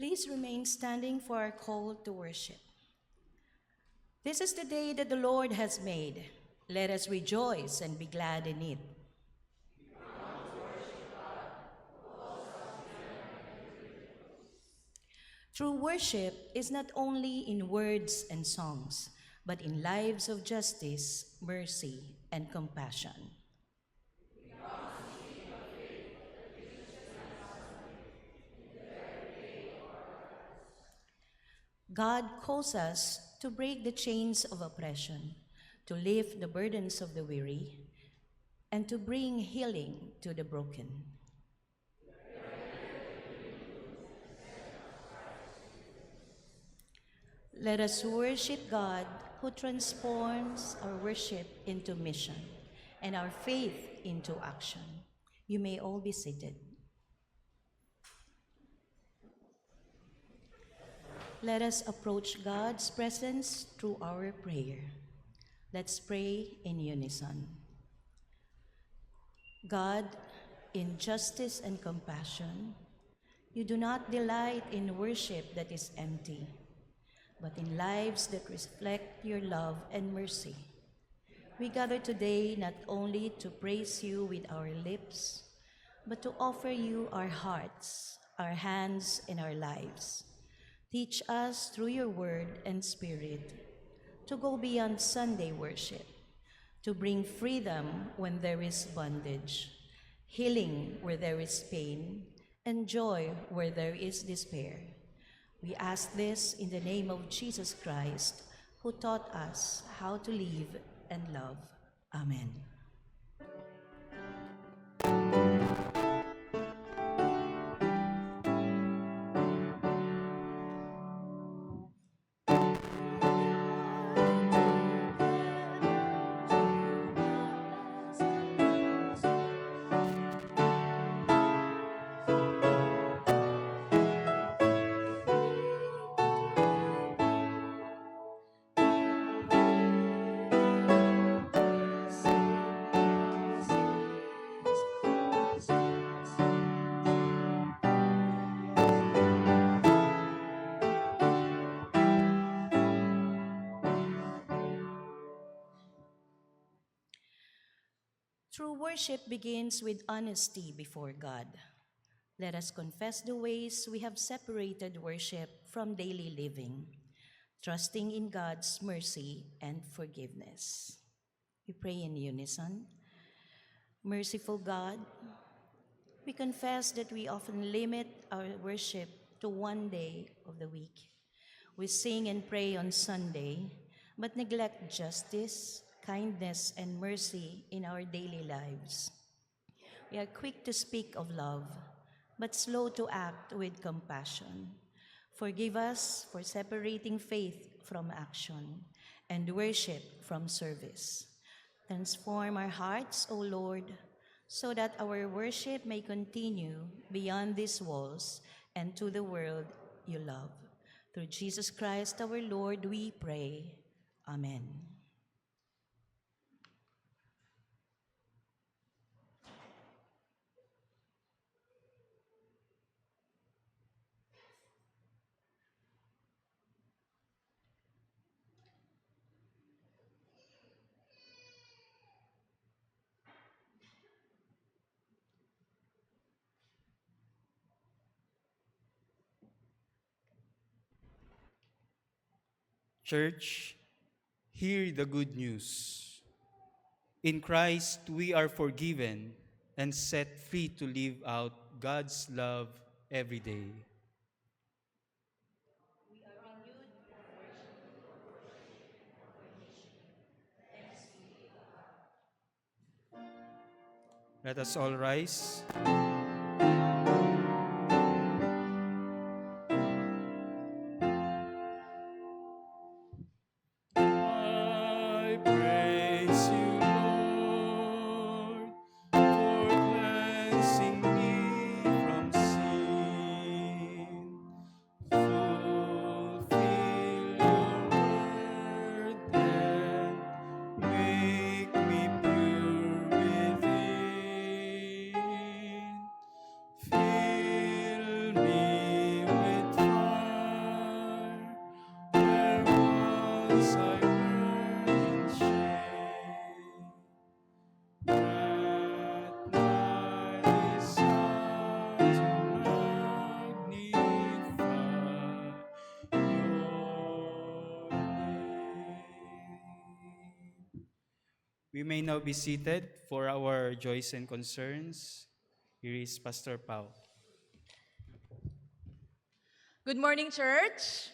Please remain standing for our call to worship. This is the day that the Lord has made. Let us rejoice and be glad in it. True worship is not only in words and songs, but in lives of justice, mercy, and compassion. God calls us to break the chains of oppression, to lift the burdens of the weary, and to bring healing to the broken. Let us worship God who transforms our worship into mission and our faith into action. You may all be seated. Let us approach God's presence through our prayer. Let's pray in unison. God, in justice and compassion, you do not delight in worship that is empty, but in lives that reflect your love and mercy. We gather today not only to praise you with our lips, but to offer you our hearts, our hands, and our lives. Teach us through your word and spirit to go beyond Sunday worship, to bring freedom when there is bondage, healing where there is pain, and joy where there is despair. We ask this in the name of Jesus Christ, who taught us how to live and love. Amen. True worship begins with honesty before God. Let us confess the ways we have separated worship from daily living, trusting in God's mercy and forgiveness. We pray in unison. Merciful God, we confess that we often limit our worship to one day of the week. We sing and pray on Sunday, but neglect justice, kindness, and mercy in our daily lives. We are quick to speak of love, but slow to act with compassion. Forgive us for separating faith from action and worship from service. Transform our hearts, O Lord, so that our worship may continue beyond these walls and to the world you love. Through Jesus Christ our Lord, we pray. Amen. Church, hear the good news. In Christ, we are forgiven and set free to live out God's love every day. Let us all rise. I praise you, Lord, for cleansing me from sin. Fulfill your word and make me pure within. We may now be seated for our joys and concerns. Here is Pastor Pao. Good morning, church.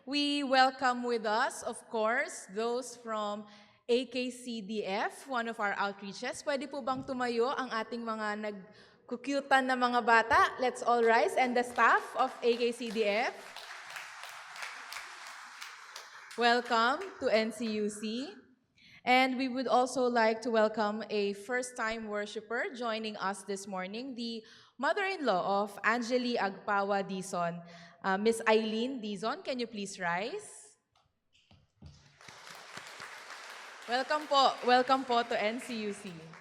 We welcome with us, of course, those from AKCDF, one of our outreaches. Pwede po bang tumayo ang ating mga nagkukyutan na mga bata? Let's all rise. And the staff of AKCDF. Welcome to NCUC. And we would also like to welcome a first-time worshiper joining us this morning, the mother-in-law of Angeli Agpawa Dizon, Miss Eileen Dizon. Can you please rise? Welcome po to NCUC.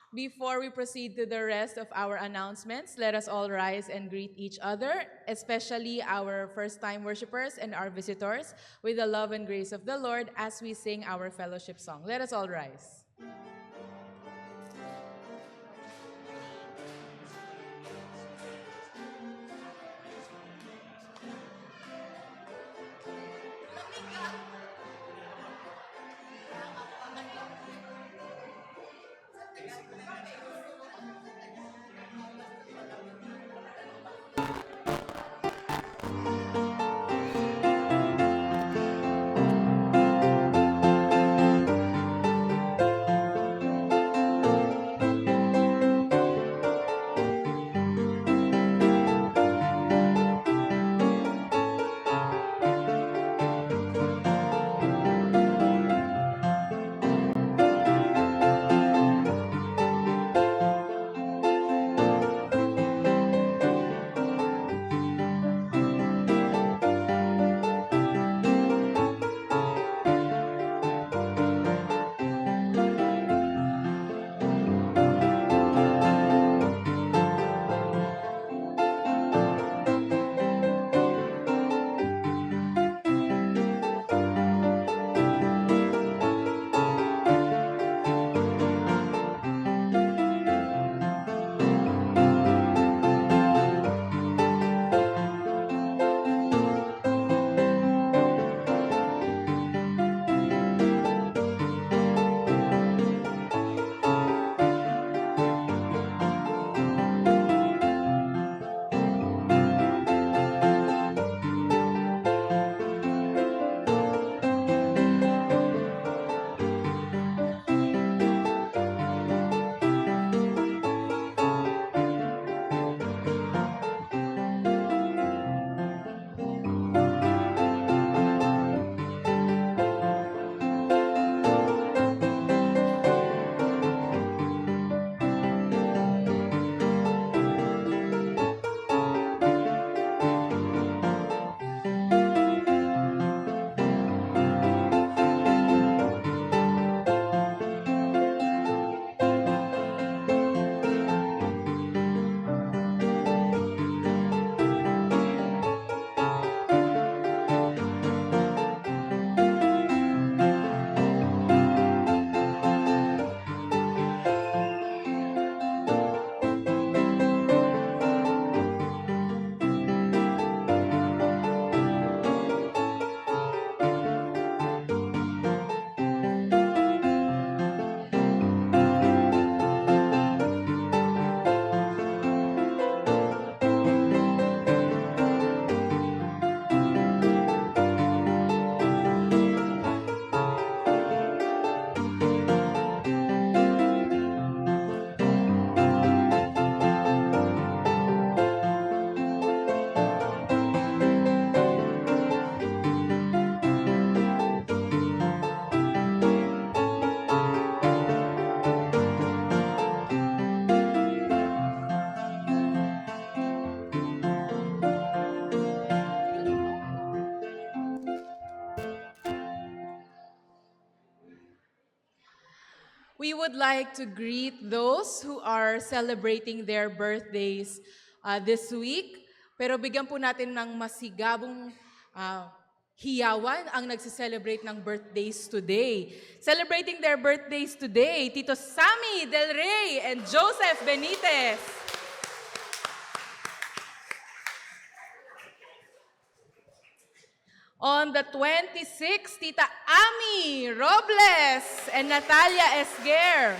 Before we proceed to the rest of our announcements, let us all rise and greet each other, especially our first-time worshipers and our visitors, with the love and grace of the Lord as we sing our fellowship song. Let us all rise. We would like to greet those who are celebrating their birthdays this week. Pero bigyan po natin ng masigabong hiyawan ang nagse-celebrate ng birthdays today. Celebrating their birthdays today, Tito Sammy Del Rey and Joseph Benitez. On the 26th, Tita Ami Robles and Natalia Esguer.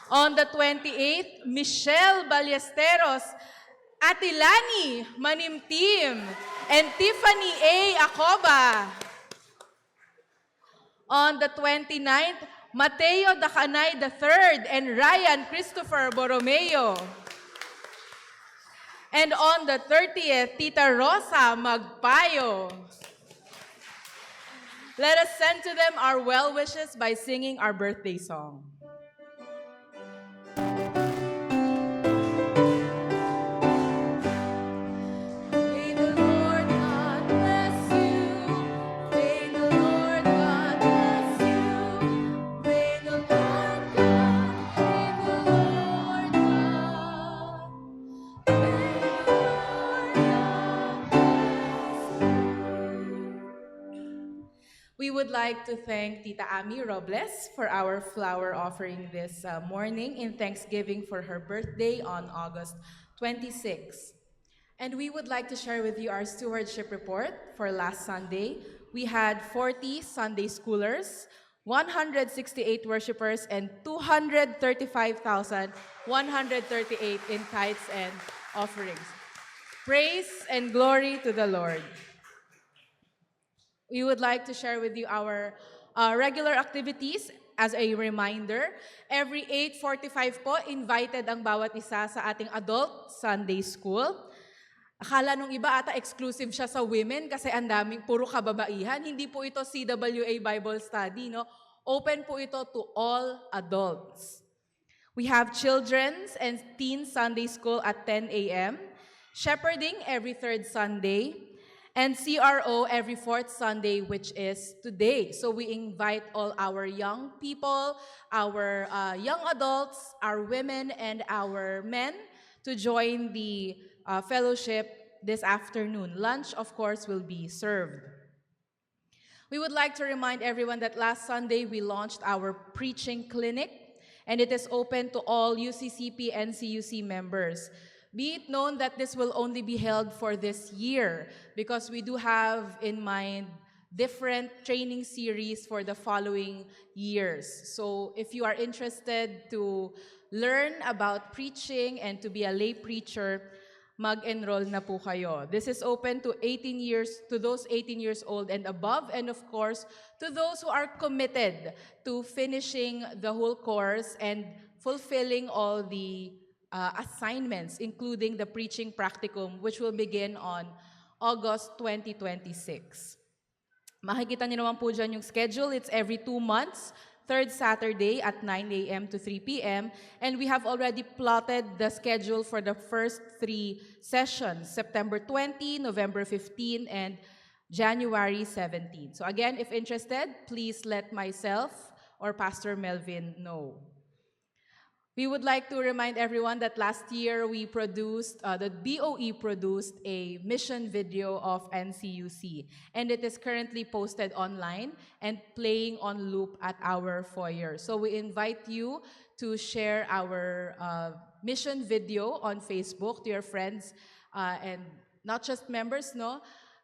On the 28th, Michelle Ballesteros, Atilani Manimtim, and Tiffany A. Acoba. On the 29th, Mateo Dacanay III and Ryan Christopher Borromeo. And on the 30th, Tita Rosa Magpayo. Let us send to them our well wishes by singing our birthday song. May the Lord God bless you. May the Lord God bless you. May the Lord God, may the Lord God, may the Lord God bless you. We would like to thank Tita Ami Robles for our flower offering this morning in Thanksgiving for her birthday on August 26. And we would like to share with you our stewardship report for last Sunday. We had 40 Sunday schoolers, 168 worshipers, and 235,138 in tithes and offerings. Praise and glory to the Lord. We would like to share with you our regular activities. As a reminder, every 8:45 po, invited ang bawat isa sa ating adult Sunday school. Akala nung iba ata exclusive siya sa women kasi ang daming puro kababaihan. Hindi po ito CWA Bible Study, no? Open po ito to all adults. We have children's and teen Sunday school at 10 a.m., shepherding every third Sunday, and CRO every fourth Sunday, which is today. So we invite all our young people, our young adults, our women, and our men to join the fellowship this afternoon. Lunch, of course, will be served. We would like to remind everyone that last Sunday we launched our preaching clinic, and it is open to all UCCP and CUC members. Be it known that this will only be held for this year because we do have in mind different training series for the following years. So if you are interested to learn about preaching and to be a lay preacher, mag-enroll na po kayo. This is open to those 18 years old and above, and of course, to those who are committed to finishing the whole course and fulfilling all the assignments, including the preaching practicum, which will begin on August 2026. Makikita niyo naman po dyan yung schedule. It's every 2 months, third Saturday at 9 a.m. to 3 p.m. And we have already plotted the schedule for the first 3 sessions, September 20, November 15, and January 17. So again, if interested, please let myself or Pastor Melvin know. We would like to remind everyone that last year we produced, the BOE produced a mission video of NCUC, and it is currently posted online and playing on loop at our foyer. So we invite you to share our mission video on Facebook to your friends and not just members, no,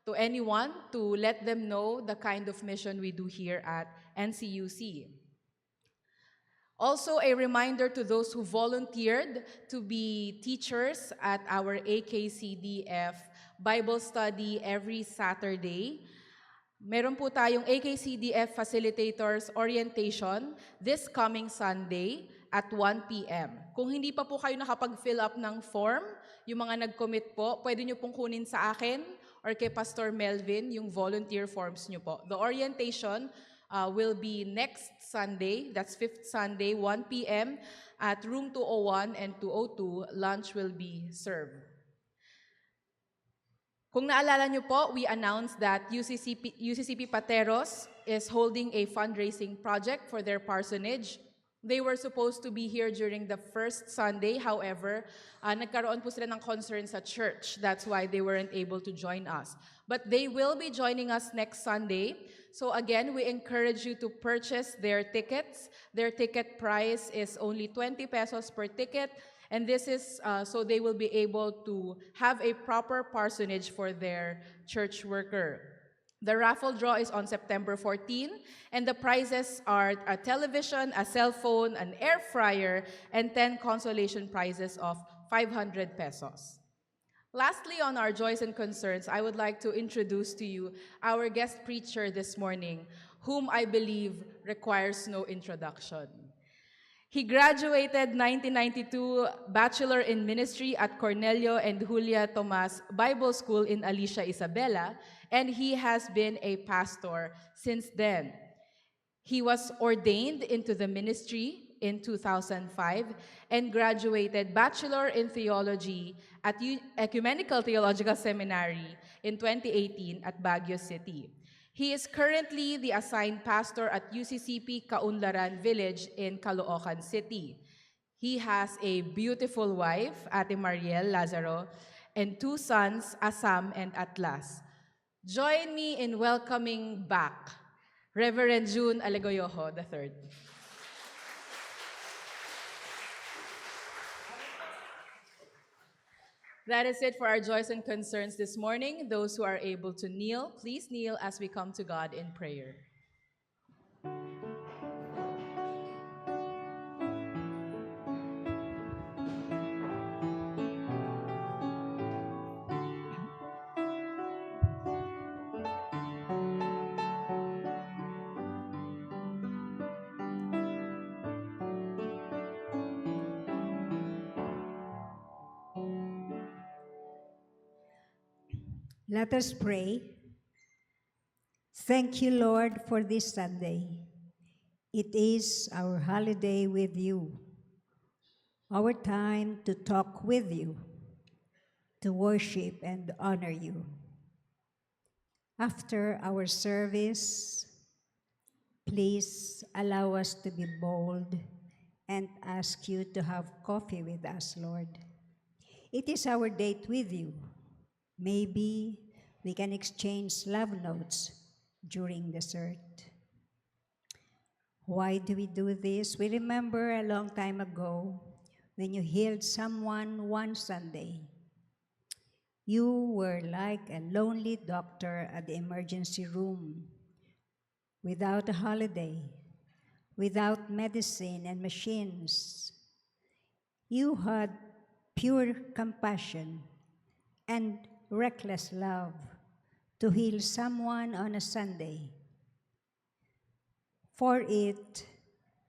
to anyone to let them know the kind of mission we do here at NCUC. Also, a reminder to those who volunteered to be teachers at our AKCDF Bible study every Saturday. Meron po tayong AKCDF Facilitators Orientation this coming Sunday at 1 p.m. Kung hindi pa po kayo nakapag-fill up ng form, yung mga nag-commit po, pwede nyo pong kunin sa akin or kay Pastor Melvin yung volunteer forms nyo po. The orientation will be next Sunday, that's 5th Sunday, 1 p.m. at room 201 and 202. Lunch will be served. Kung naalala nyo po, we announced that UCCP Pateros is holding a fundraising project for their parsonage. They were supposed to be here during the first Sunday. However, nagkaroon po sila ng concern sa church. That's why they weren't able to join us. But they will be joining us next Sunday So again, we encourage you to purchase their tickets. Their ticket price is only 20 pesos per ticket. And this is so they will be able to have a proper parsonage for their church worker. The raffle draw is on September 14, and the prizes are a television, a cell phone, an air fryer, and 10 consolation prizes of 500 pesos. Lastly, on our joys and concerns, I would like to introduce to you our guest preacher this morning, whom I believe requires no introduction. He graduated 1992 Bachelor in Ministry at Cornelio and Julia Tomas Bible School in Alicia, Isabela, and he has been a pastor since then. He was ordained into the ministry in 2005 and graduated Bachelor in Theology at Ecumenical Theological Seminary in 2018 at Baguio City. He is currently the assigned pastor at UCCP Kaunlaran Village in Caloocan City. He has a beautiful wife, Ate Mariel Lazaro, and two sons, Asam and Atlas. Join me in welcoming back Reverend June Alegoyoho III. That is it for our joys and concerns this morning. Those who are able to kneel, please kneel as we come to God in prayer. Let us pray. Thank you, Lord, for this Sunday. It is our holiday with you, our time to talk with you, to worship and honor you. After our service, please allow us to be bold and ask you to have coffee with us, Lord. It is our date with you. Maybe we can exchange love notes during dessert. Why do we do this? We remember a long time ago when you healed someone one Sunday. You were like a lonely doctor at the emergency room, without a holiday, without medicine and machines. You had pure compassion and reckless love to heal someone on a Sunday. For it,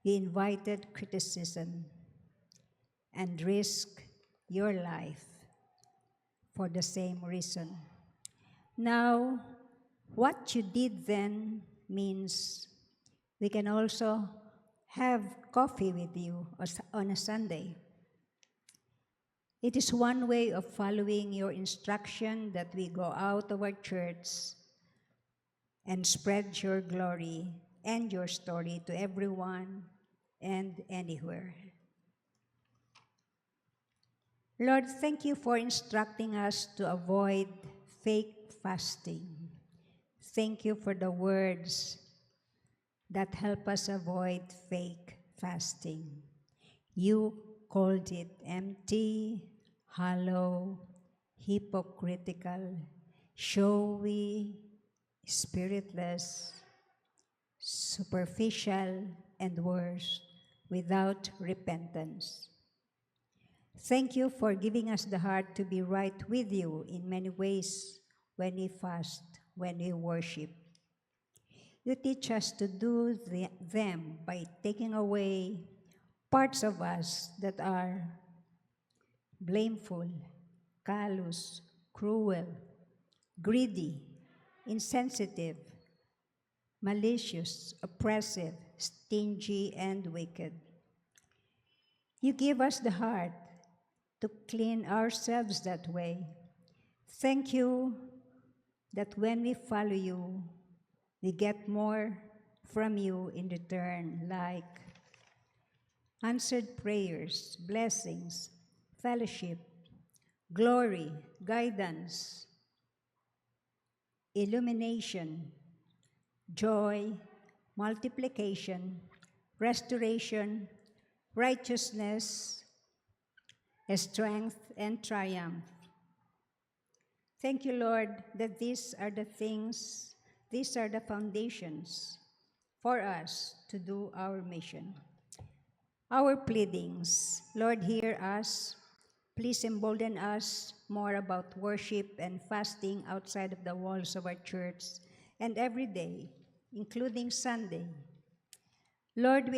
you invited criticism and risked your life for the same reason. Now, what you did then means we can also have coffee with you on a Sunday. It is one way of following your instruction that we go out of our church and spread your glory and your story to everyone and anywhere. Lord, thank you for instructing us to avoid fake fasting. Thank you for the words that help us avoid fake fasting. You called it empty, hollow, hypocritical, showy, spiritless, superficial, and worse, without repentance. Thank you for giving us the heart to be right with you in many ways when we fast, when we worship. You teach us to do them by taking away parts of us that are blameful, callous, cruel, greedy, insensitive, malicious, oppressive, stingy, and wicked. You give us the heart to clean ourselves that way. Thank you that when we follow you, we get more from you in return, like answered prayers, blessings, fellowship, glory, guidance, illumination, joy, multiplication, restoration, righteousness, strength, and triumph. Thank you, Lord, that these are the foundations for us to do our mission. Our pleadings, Lord, hear us. Please embolden us more about worship and fasting outside of the walls of our church and every day, including Sunday. Lord,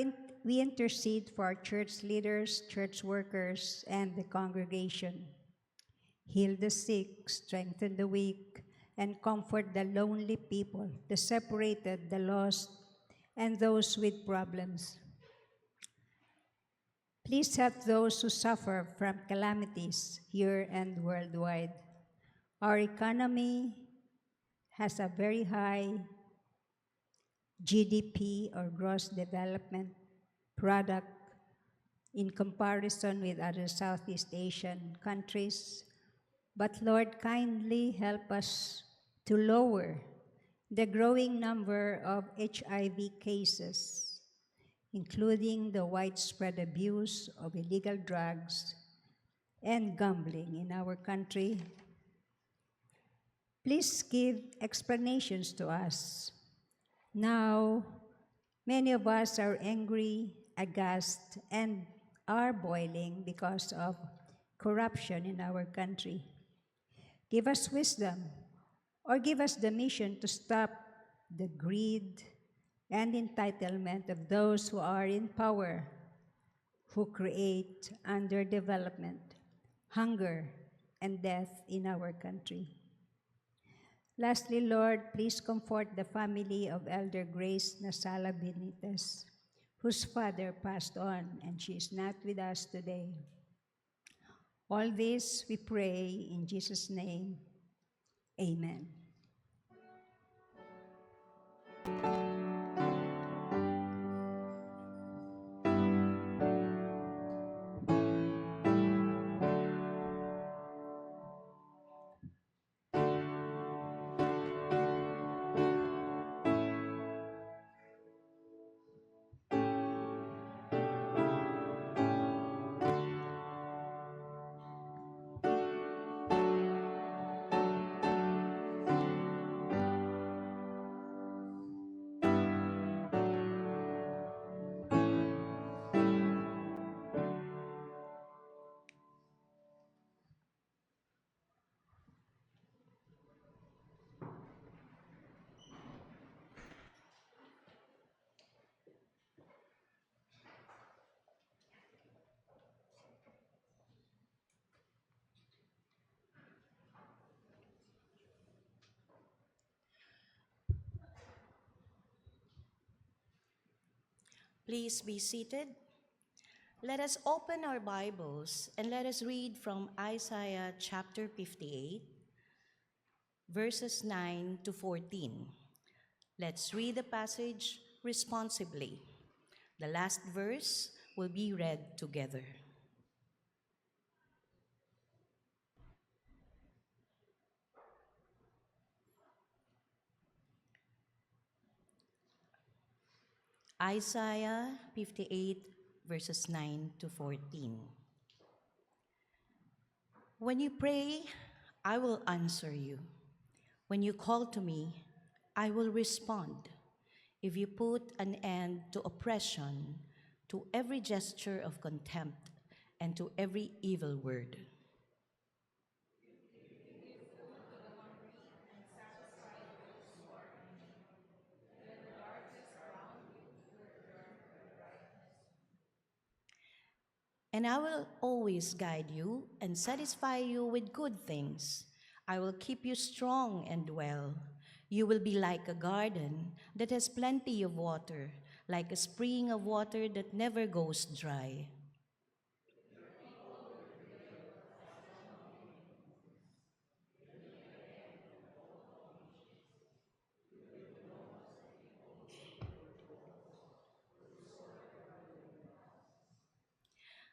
we intercede for our church leaders, church workers, and the congregation. Heal the sick, strengthen the weak, and comfort the lonely people, the separated, the lost, and those with problems. Please help those who suffer from calamities here and worldwide. Our economy has a very high GDP or gross development product in comparison with other Southeast Asian countries. But Lord, kindly help us to lower the growing number of HIV cases, including the widespread abuse of illegal drugs and gambling in our country. Please give explanations to us. Now, many of us are angry, aghast, and are boiling because of corruption in our country. Give us wisdom, or give us the mission to stop the greed and entitlement of those who are in power, who create underdevelopment, hunger, and death in our country. Lastly, Lord, please comfort the family of Elder Grace Nasala Benitez, whose father passed on and she is not with us today. All this we pray in Jesus' name. Amen. Please be seated. Let us open our Bibles and let us read from Isaiah chapter 58, verses 9 to 14. Let's read the passage responsibly. The last verse will be read together. Isaiah 58, verses 9 to 14. When you pray, I will answer you. When you call to me, I will respond. If you put an end to oppression, to every gesture of contempt, and to every evil word. And I will always guide you and satisfy you with good things. I will keep you strong and well. You will be like a garden that has plenty of water, like a spring of water that never goes dry.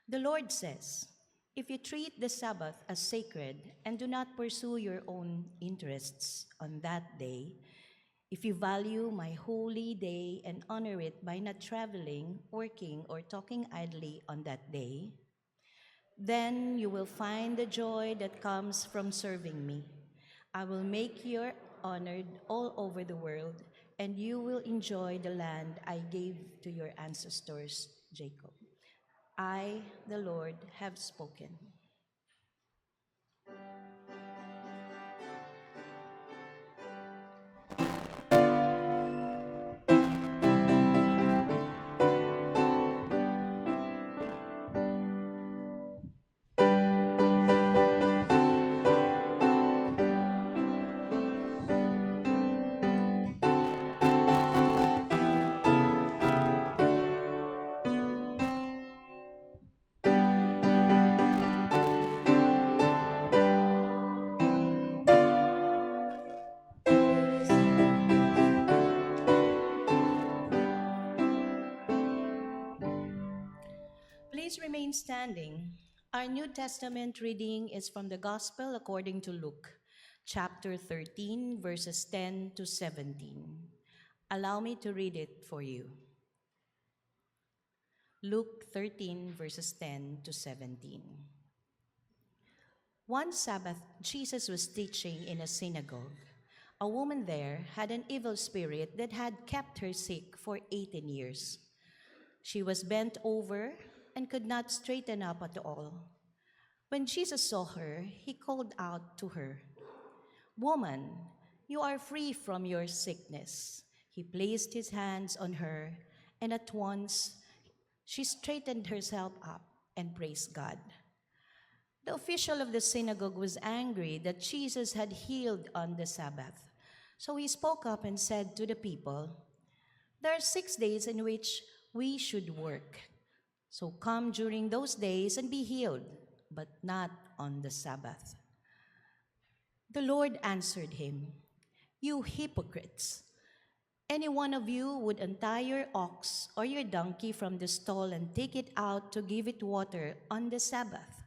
The Lord says, if you treat the Sabbath as sacred and do not pursue your own interests on that day, If you value my holy day and honor it by not traveling, working, or talking idly on that day, then you will find the joy that comes from serving me. I will make you honored all over the world, and you will enjoy the land I gave to your ancestors, Jacob. I, the Lord, have spoken. Please remain standing. Our New Testament reading is from the Gospel according to Luke, chapter 13, verses 10 to 17. Allow me to read it for you. Luke 13, verses 10 to 17. One Sabbath, Jesus was teaching in a synagogue. A woman there had an evil spirit that had kept her sick for 18 years. She was bent over and could not straighten up at all. When Jesus saw her, he called out to her, "Woman, you are free from your sickness." He placed his hands on her, and at once she straightened herself up and praised God. The official of the synagogue was angry that Jesus had healed on the Sabbath. So he spoke up and said to the people, "There are 6 days in which we should work. So come during those days and be healed, but not on the Sabbath." The Lord answered him, "You hypocrites! Any one of you would untie your ox or your donkey from the stall and take it out to give it water on the Sabbath.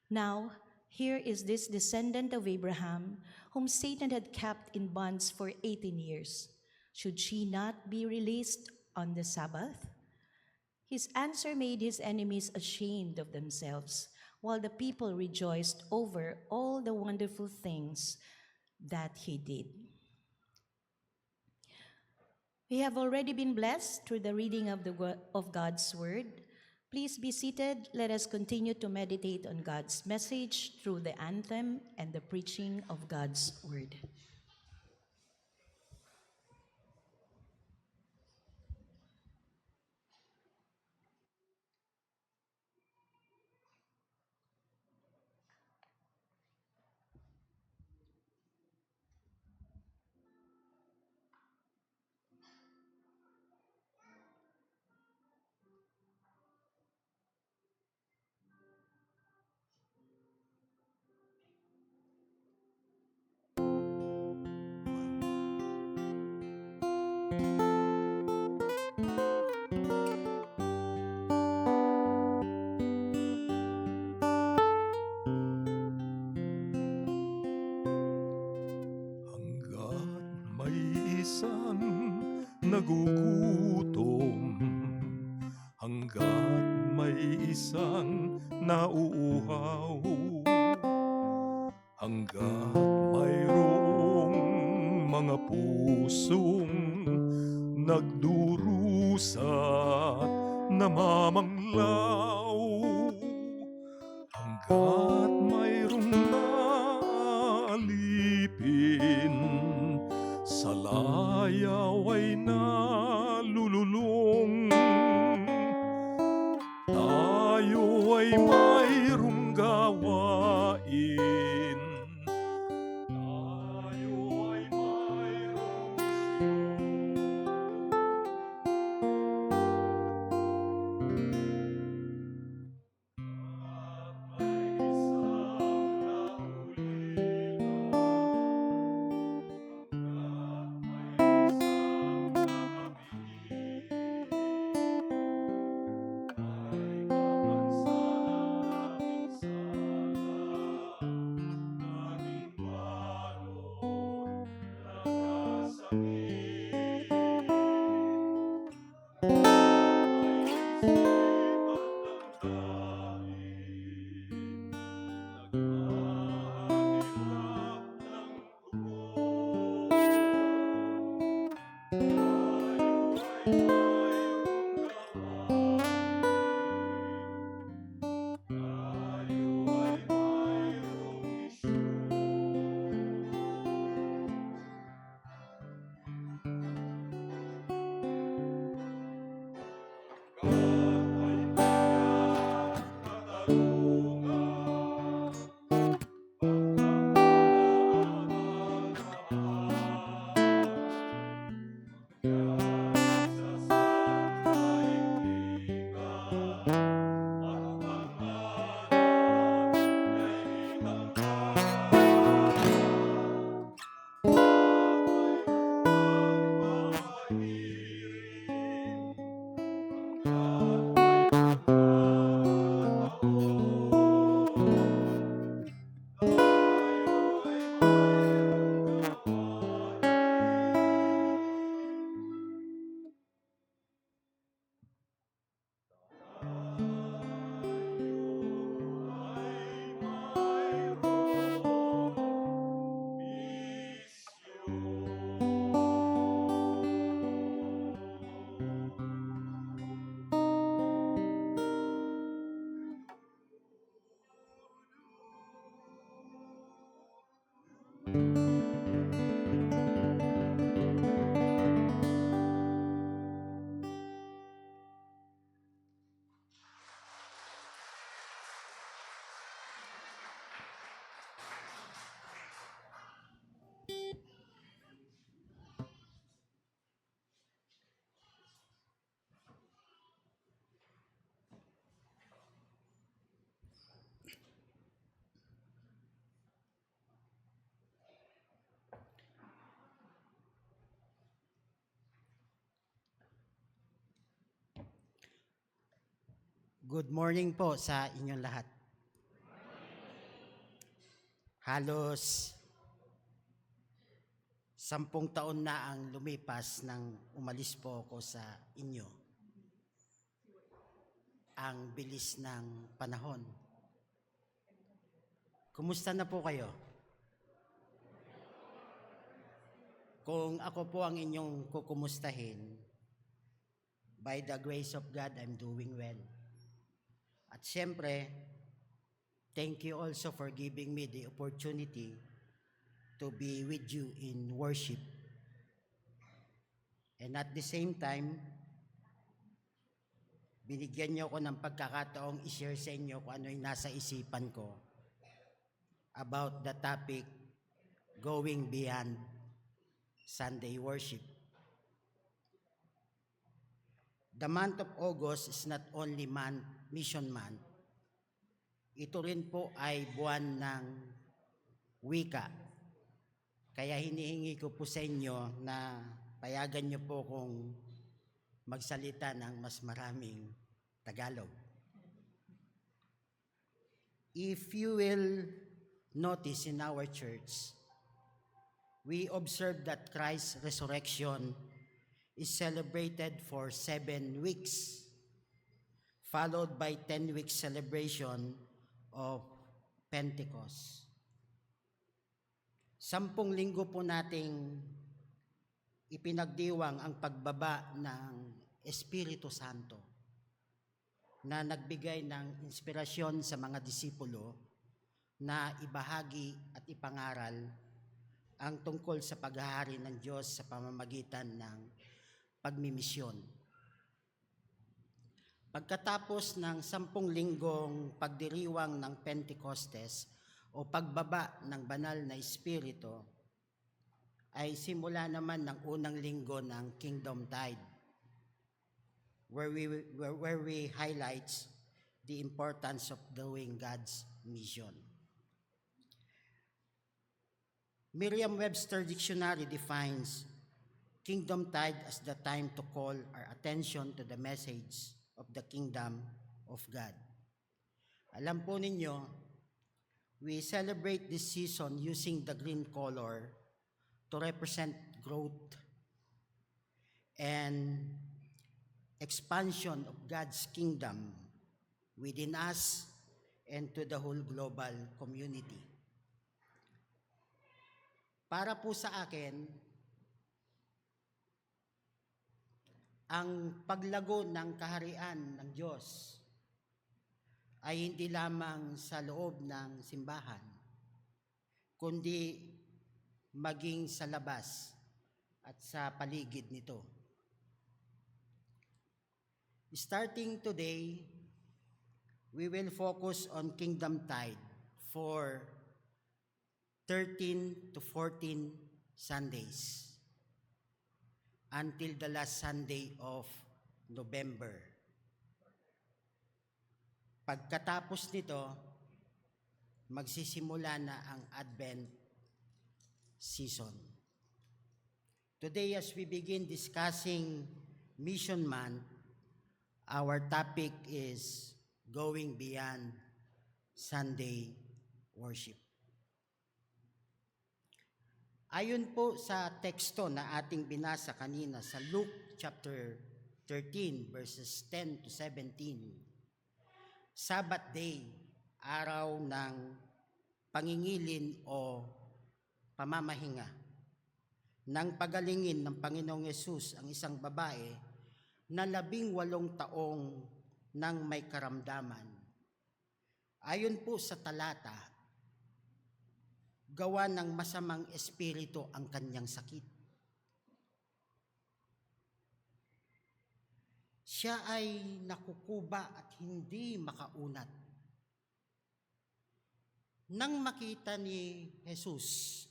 Now, here is this descendant of Abraham, whom Satan had kept in bonds for 18 years. Should she not be released on the Sabbath?" His answer made his enemies ashamed of themselves, while the people rejoiced over all the wonderful things that he did. We have already been blessed through the reading of God's word. Please be seated. Let us continue to meditate on God's message through the anthem and the preaching of God's word. Hangga't may isang nagugutom, hangga't may isang nauuhaw, hangga't mayroong mga pusong nagdurusa't namamanglaw, hangga't mayroong naalipin, sa layaw ay nalululong. Tayo ay mayroong gawain, tayo ay mayroong at may Good morning po sa inyong lahat. Halos 10 taon na ang lumipas nang umalis po ako sa inyo. Ang bilis ng panahon. Kumusta na po kayo? Kung ako po ang inyong kukumustahin, by the grace of God, I'm doing well. At siyempre, thank you also for giving me the opportunity to be with you in worship. And at the same time, binigyan niyo ako ng pagkakataong i-share sa inyo kung ano yung nasa isipan ko about the topic going beyond Sunday worship. The month of August is not only mission month, ito rin po ay buwan ng wika. Kaya hinihingi ko po sa inyo na payagan niyo po kung magsalita ng mas maraming Tagalog. If you will notice in our church, we observe that Christ's resurrection is celebrated for 7 weeks, followed by 10 weeks celebration of Pentecost. 10 linggo po nating ipinagdiwang ang pagbaba ng Espiritu Santo na nagbigay ng inspirasyon sa mga disipulo na ibahagi at ipangaral ang tungkol sa paghahari ng Diyos sa pamamagitan ng pagmimisyon. Pagkatapos ng 10 linggong pagdiriwang ng Pentecostes o pagbaba ng banal na Espiritu, ay simula naman ng unang linggo ng Kingdom Tide, where we highlights the importance of doing God's mission. Merriam-Webster Dictionary defines Kingdom Tide as the time to call our attention to the message of the kingdom of God. Alam po ninyo, we celebrate this season using the green color to represent growth and expansion of God's kingdom within us and to the whole global community. Para po sa akin, ang paglago ng kaharian ng Diyos ay hindi lamang sa loob ng simbahan, kundi maging sa labas at sa paligid nito. Starting today, we will focus on Kingdom Tide for 13 to 14 Sundays until the last Sunday of November. Pagkatapos nito, magsisimula na ang Advent season. Today, as we begin discussing Mission Month, our topic is going beyond Sunday worship. Ayon po sa teksto na ating binasa kanina sa Luke chapter 13 verses 10 to 17, Sabbath day, araw ng pangingilin o pamamahinga, nang pagalingin ng Panginoong Yesus ang isang babae na 18 taong nang may karamdaman. Ayon po sa talata, gawa ng masamang espiritu ang kanyang sakit. Siya ay nakukuba at hindi makaunat. Nang makita ni Jesus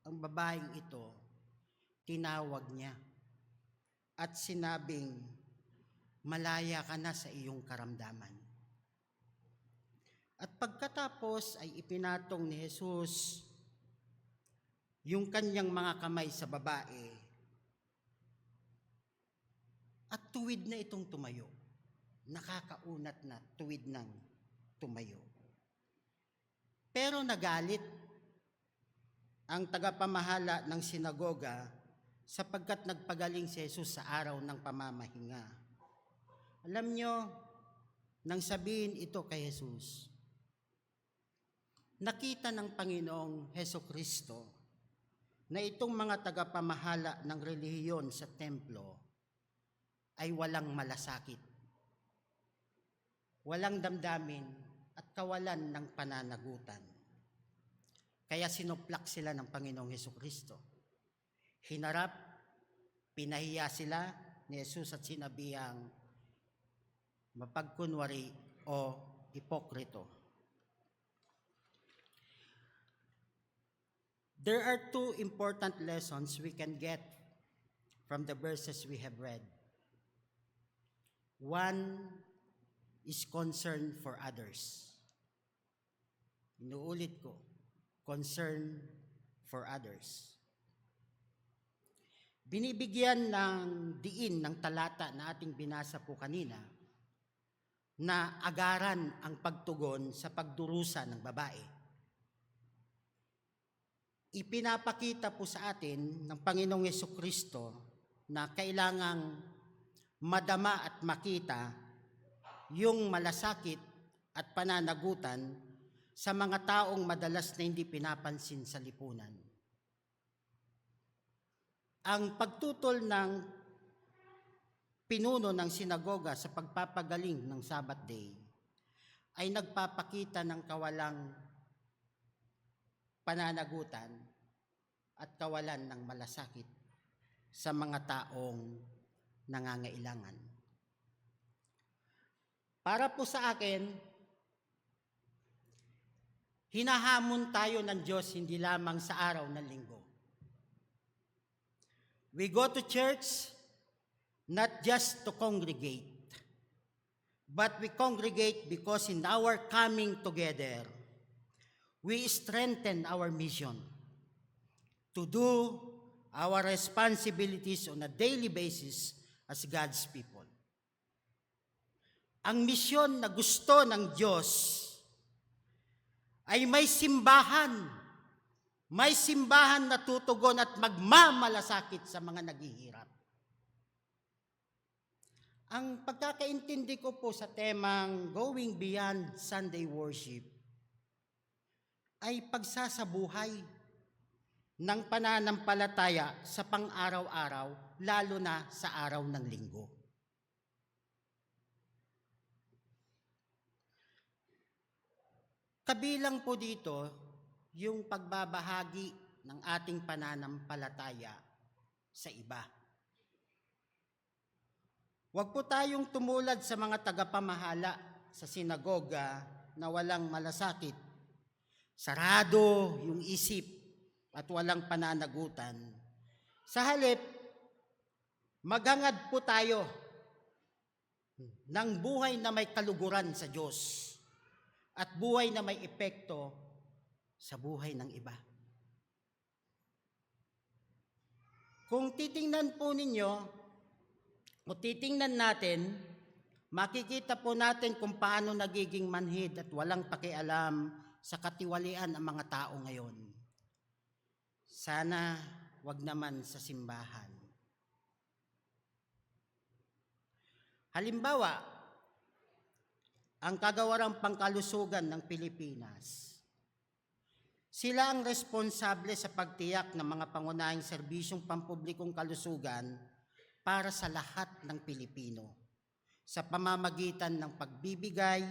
ang babaeng ito, tinawag niya at sinabing, malaya ka na sa iyong karamdaman. At pagkatapos ay ipinatong ni Jesus yung kanyang mga kamay sa babae at tuwid na itong tumayo. nakakaunat na tuwid ng tumayo. Pero nagalit ang tagapamahala ng sinagoga sapagkat nagpagaling si Jesus sa araw ng pamamahinga. Alam nyo, nang sabihin ito kay Jesus, nakita ng Panginoong Hesukristo na itong mga tagapamahala ng relihiyon sa templo ay walang malasakit, walang damdamin at kawalan ng pananagutan. Kaya sinuplak sila ng Panginoong Hesukristo. Hinarap, pinahiya sila ni Jesus at sinabihang mapagkunwari o hipokrito. There are two important lessons we can get from the verses we have read. One is concern for others. Inuulit ko, concern for others. Binibigyan ng diin ng talata na ating binasa po kanina na agaran ang pagtugon sa pagdurusa ng babae. Ipinapakita po sa atin ng Panginoong Hesukristo na kailangang madama at makita yung malasakit at pananagutan sa mga taong madalas na hindi pinapansin sa lipunan. Ang pagtutol ng pinuno ng sinagoga sa pagpapagaling ng Sabbath day ay nagpapakita ng kawalang pananagutan at kawalan ng malasakit sa mga taong nangangailangan. Para po sa akin, hinahamon tayo ng Diyos hindi lamang sa araw ng linggo. We go to church not just to congregate, but we congregate because in our coming together, we strengthen our mission to do our responsibilities on a daily basis as God's people. Ang misyon na gusto ng Diyos ay may simbahan na tutugon at magmamalasakit sa mga naghihirap. Ang pagkakaintindi ko po sa temang Going Beyond Sunday Worship ay pagsasabuhay ng pananampalataya sa pang-araw-araw, lalo na sa araw ng linggo. Kabilang po dito yung pagbabahagi ng ating pananampalataya sa iba. Huwag po tayong tumulad sa mga tagapamahala sa sinagoga na walang malasakit. Sarado yung isip at walang pananagutan. Sa halip, maghangad po tayo ng buhay na may kaluguran sa Diyos at buhay na may epekto sa buhay ng iba. Kung titingnan po ninyo, o titingnan natin, makikita po natin kung paano nagiging manhid at walang pakialam sa katiwalian ang mga tao ngayon. Sana wag naman sa simbahan. Halimbawa, ang Kagawarang Pangkalusugan ng Pilipinas. Sila ang responsable sa pagtiyak ng mga pangunahing serbisyong pampublikong kalusugan para sa lahat ng Pilipino sa pamamagitan ng pagbibigay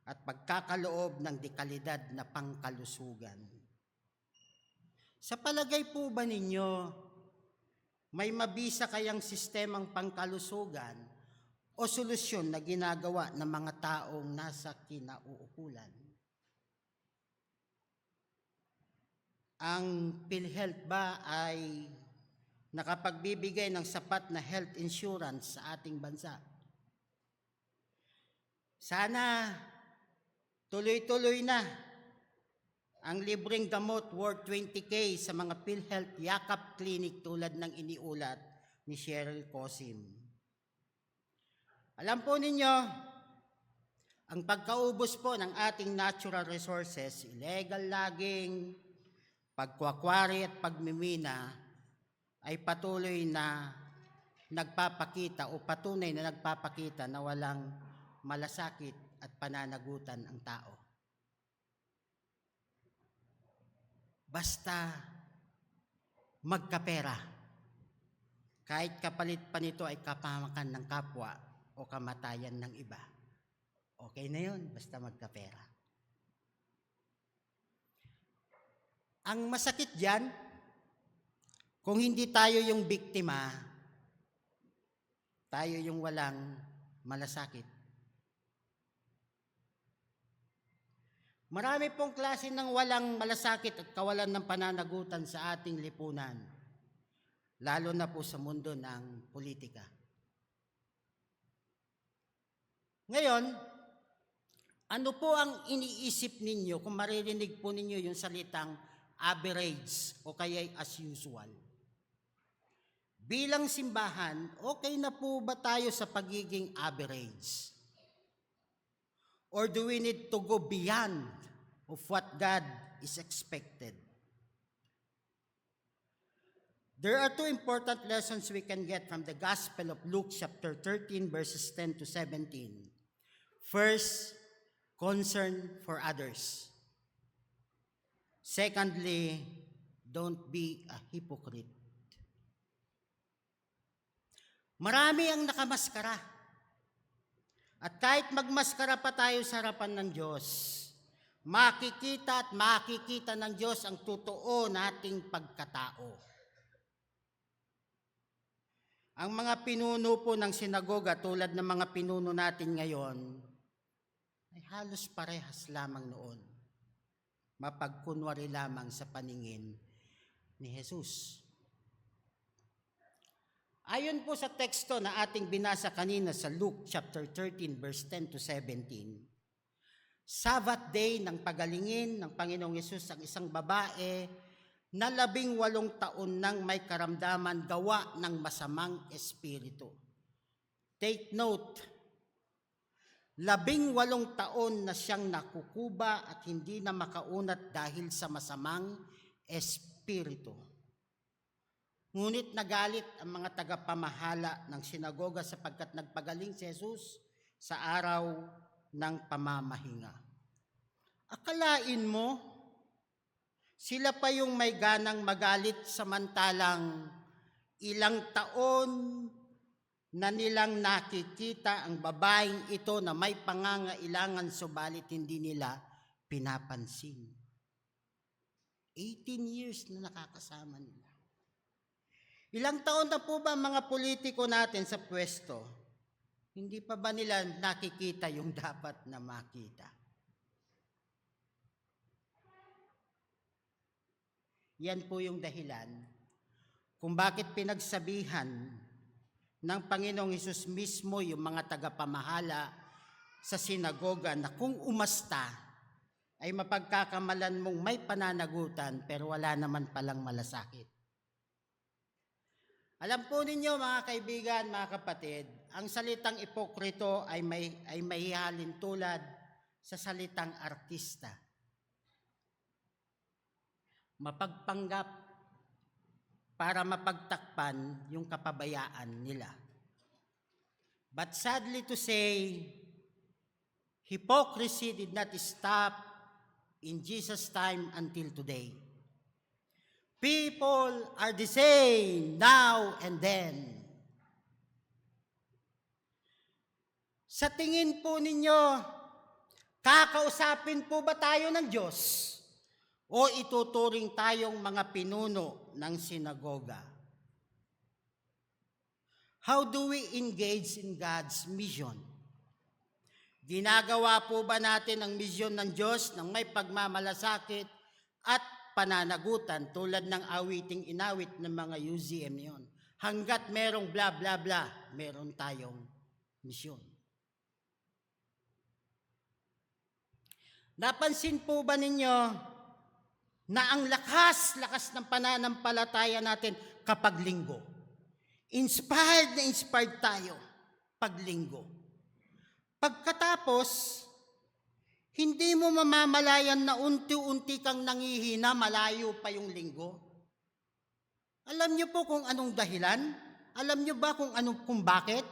at pagkakaloob ng dekalidad na pangkalusugan. Sa palagay po ba ninyo, may mabisa kayang sistemang pangkalusugan o solusyon na ginagawa ng mga taong nasa kinauukulan? Ang PhilHealth ba ay nakapagbibigay ng sapat na health insurance sa ating bansa? Sana tuloy-tuloy na ang libreng gamot worth 20K sa mga PhilHealth Yakap Clinic tulad ng iniulat ni Cheryl Cosim. Alam po ninyo, ang pagkaubos po ng ating natural resources, illegal logging, pagkuakwari at pagmimina, ay patuloy na nagpapakita o patunay na nagpapakita na walang malasakit at pananagutan ang tao. Basta magkapera. Kahit kapalit pa nito ay kapamakan ng kapwa o kamatayan ng iba. Okay na yun, basta magkapera. Ang masakit dyan, kung hindi tayo yung biktima, tayo yung walang malasakit. Marami pong klase ng walang malasakit at kawalan ng pananagutan sa ating lipunan, lalo na po sa mundo ng politika. Ngayon, ano po ang iniisip ninyo kung maririnig po ninyo yung salitang average o kaya as usual? Bilang simbahan, okay na po ba tayo sa pagiging average? Or do we need to go beyond of what God is expected? There are two important lessons we can get from the Gospel of Luke chapter 13 verses 10 to 17. First, concern for others. Secondly, don't be a hypocrite. Marami ang nakamaskara. At kahit magmaskara pa tayo sa harapan ng Diyos, makikita at makikita ng Diyos ang totoo nating pagkatao. Ang mga pinuno po ng sinagoga tulad ng mga pinuno natin ngayon ay halos parehas lamang noon. Mapagkunwari lamang sa paningin ni Jesus. Ayon po sa teksto na ating binasa kanina sa Luke chapter 13 verse 10 to 17, Sabbath day ng pagalingin ng Panginoong Yesus ang isang babae na 18 taon nang may karamdaman gawa ng masamang espiritu. Take note, 18 taon na siyang nakukuba at hindi na makaunat dahil sa masamang espiritu. Ngunit nagalit ang mga tagapamahala ng sinagoga sapagkat nagpagaling si Jesus sa araw ng pamamahinga. Akalain mo, sila pa yung may ganang magalit samantalang ilang taon na nilang nakikita ang babaeng ito na may pangangailangan subalit hindi nila pinapansin. 18 years na nakakasama nila. Ilang taon na po ba mga politiko natin sa pwesto? Hindi pa ba nila nakikita yung dapat na makita? Yan po yung dahilan kung bakit pinagsabihan ng Panginoong Hesus mismo yung mga tagapamahala sa sinagoga na kung umasta ay mapagkakamalan mong may pananagutan pero wala naman palang malasakit. Alam po ninyo mga kaibigan, mga kapatid, ang salitang ipokrito ay mahihalin tulad sa salitang artista. Mapagpanggap para mapagtakpan yung kapabayaan nila. But sadly to say, hypocrisy did not stop in Jesus' time until today. People are the same now and then. Sa tingin po ninyo, kakausapin po ba tayo ng Diyos? O ituturing tayong mga pinuno ng sinagoga? How do we engage in God's mission? Ginagawa po ba natin ang misyon ng Diyos ng may pagmamalasakit at pananagutan tulad ng awiting inawit ng mga UZM yon? Hanggat merong bla bla bla, meron tayong misyon. Napansin po ba ninyo na ang lakas ng pananampalataya natin kapag linggo? Inspired na inspired tayo pag linggo. Pagkatapos, hindi mo mamamalayan na unti-unti kang nangihina, malayo pa yung linggo. Alam niyo po kung anong dahilan? Alam niyo ba kung bakit?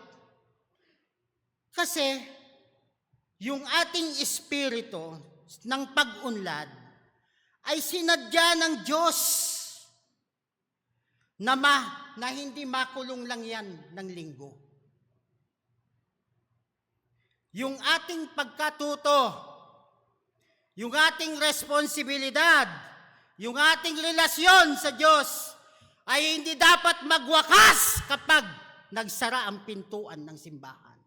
Kasi yung ating espiritu ng pag-unlad ay sinadya ng Diyos na hindi makulong lang yan ng linggo. Yung ating pagkatuto, yung ating responsibilidad, yung ating relasyon sa Diyos ay hindi dapat magwakas kapag nagsara ang pintuan ng simbahan.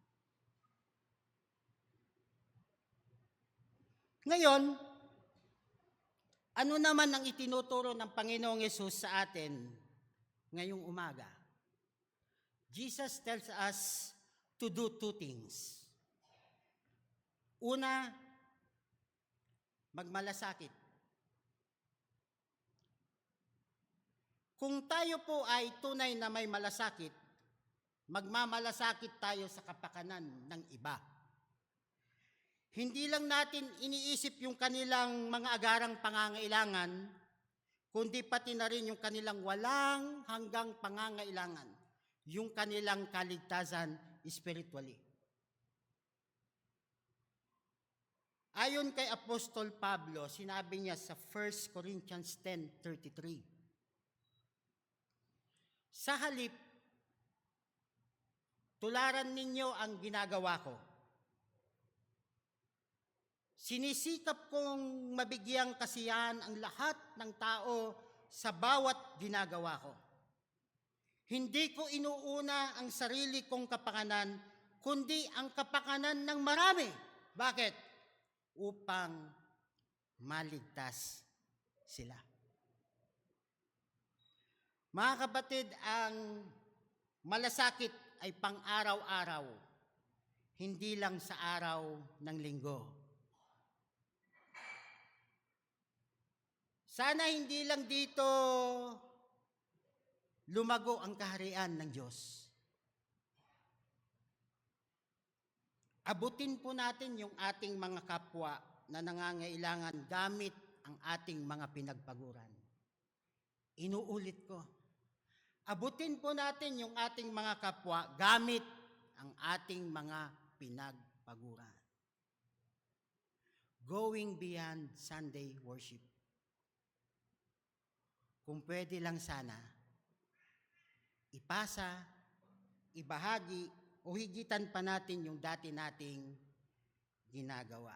Ngayon, ano naman ang itinuturo ng Panginoong Yesus sa atin ngayong umaga? Jesus tells us to do two things. Una, magmalasakit. Kung tayo po ay tunay na may malasakit, magmamalasakit tayo sa kapakanan ng iba. Hindi lang natin iniisip yung kanilang mga agarang pangangailangan, kundi pati na rin yung kanilang walang hanggang pangangailangan, yung kanilang kaligtasan spiritually. Ayon kay Apostol Pablo, sinabi niya sa 1 Corinthians 10:33, sa halip, tularan ninyo ang ginagawa ko. Sinisikap kong mabigyang kasiyahan ang lahat ng tao sa bawat ginagawa ko. Hindi ko inuuna ang sarili kong kapakanan, kundi ang kapakanan ng marami. Bakit? Upang maligtas sila. Mga kapatid, ang malasakit ay pang-araw-araw, hindi lang sa araw ng linggo. Sana hindi lang dito lumago ang kaharian ng Diyos. Abutin po natin yung ating mga kapwa na nangangailangan gamit ang ating mga pinagpaguran. Inuulit ko. Abutin po natin yung ating mga kapwa gamit ang ating mga pinagpaguran. Going beyond Sunday worship. Kung pwede lang sana, ipasa, ibahagi, o higitan pa natin yung dati nating ginagawa.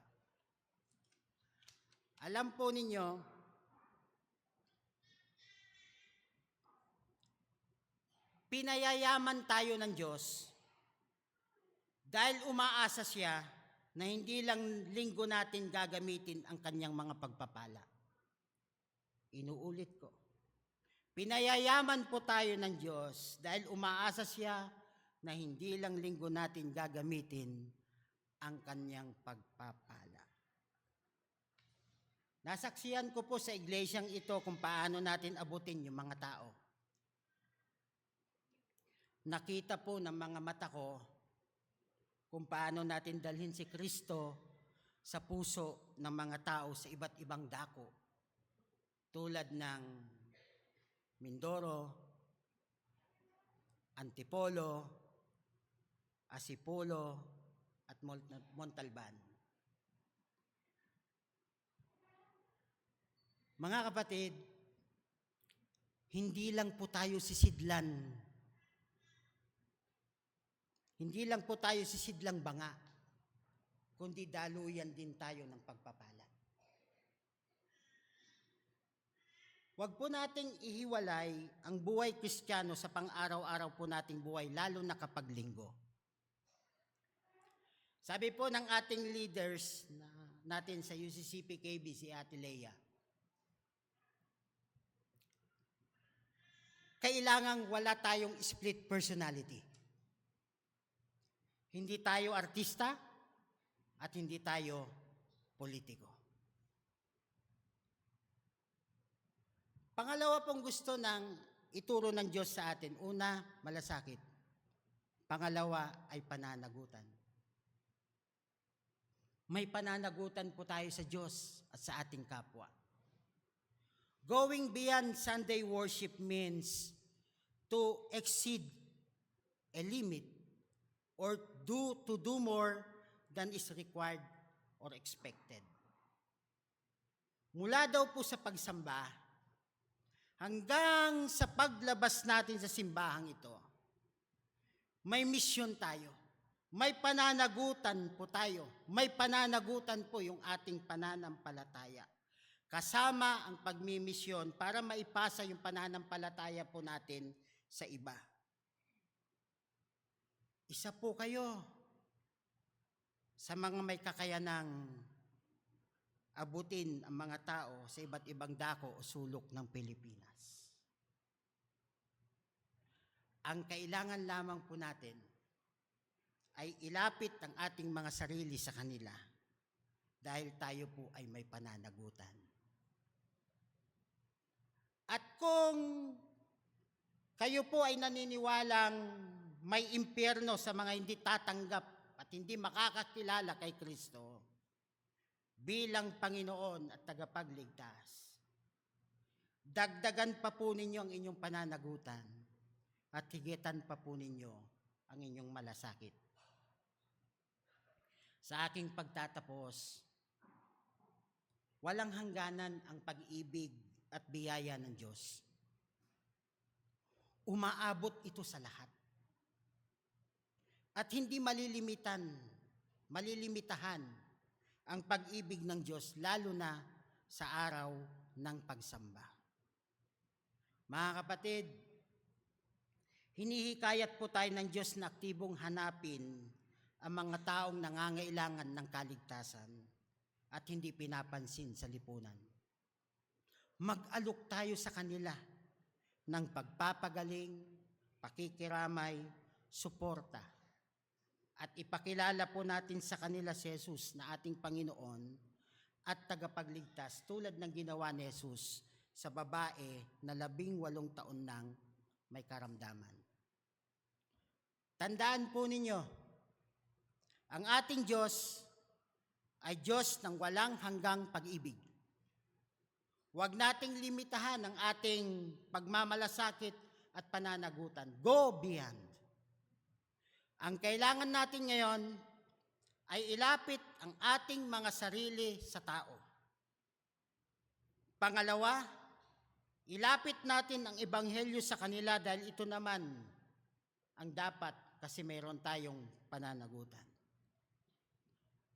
Alam po ninyo, pinayayaman tayo ng Diyos dahil umaasa siya na hindi lang linggo natin gagamitin ang kanyang mga pagpapala. Inuulit ko. Pinayayaman po tayo ng Diyos dahil umaasa siya na hindi lang linggo natin gagamitin ang kanyang pagpapala. Nasaksihan ko po sa iglesyang ito kung paano natin abutin yung mga tao. Nakita po ng mga mata ko kung paano natin dalhin si Kristo sa puso ng mga tao sa iba't ibang dako. Tulad ng Mindoro, Antipolo, Asipolo, at Montalban. Mga kapatid, hindi lang po tayo sisidlan. Hindi lang po tayo sisidlang banga, kundi daluyan din tayo ng pagpapala. Huwag po nating ihiwalay ang buhay Kristiyano sa pang-araw-araw po nating buhay, lalo na kapag linggo. Sabi po ng ating leaders natin sa UCCPKB, si Ate Leia, kailangang wala tayong split personality. Hindi tayo artista at hindi tayo politiko. Pangalawa pong gusto ng ituro ng Diyos sa atin. Una, malasakit. Pangalawa ay pananagutan. may pananagutan po tayo sa Diyos at sa ating kapwa. Going beyond Sunday worship means to exceed a limit or to do more than is required or expected. Mula daw po sa pagsamba hanggang sa paglabas natin sa simbahang ito, may misyon tayo. May pananagutan po tayo. May pananagutan po yung ating pananampalataya. Kasama ang pagmimisyon para maipasa yung pananampalataya po natin sa iba. Isa po kayo sa mga may kakayanang abutin ang mga tao sa iba't ibang dako o sulok ng Pilipinas. Ang kailangan lamang po natin ay ilapit ang ating mga sarili sa kanila dahil tayo po ay may pananagutan. At kung kayo po ay naniniwalang may impyerno sa mga hindi tatanggap at hindi makakakilala kay Kristo bilang Panginoon at tagapagligtas, dagdagan pa po ninyo ang inyong pananagutan at higitan pa po ninyo ang inyong malasakit. Sa aking pagtatapos, walang hangganan ang pag-ibig at biyaya ng Diyos. Umaabot ito sa lahat. At hindi malilimitahan ang pag-ibig ng Diyos, lalo na sa araw ng pagsamba. Mga kapatid, hinihikayat po tayo ng Diyos na aktibong hanapin ang mga taong nangangailangan ng kaligtasan at hindi pinapansin sa lipunan. Mag-alok tayo sa kanila ng pagpapagaling, pakikiramay, suporta. At ipakilala po natin sa kanila si Jesus na ating Panginoon at tagapagligtas tulad ng ginawa ni Jesus sa babae na 18 taon nang may karamdaman. Tandaan po ninyo, ang ating Diyos ay Diyos ng walang hanggang pag-ibig. Huwag nating limitahan ang ating pagmamalasakit at pananagutan. Go beyond. Ang kailangan natin ngayon ay ilapit ang ating mga sarili sa tao. Pangalawa, ilapit natin ang ebanghelyo sa kanila dahil ito naman ang dapat kasi mayroon tayong pananagutan.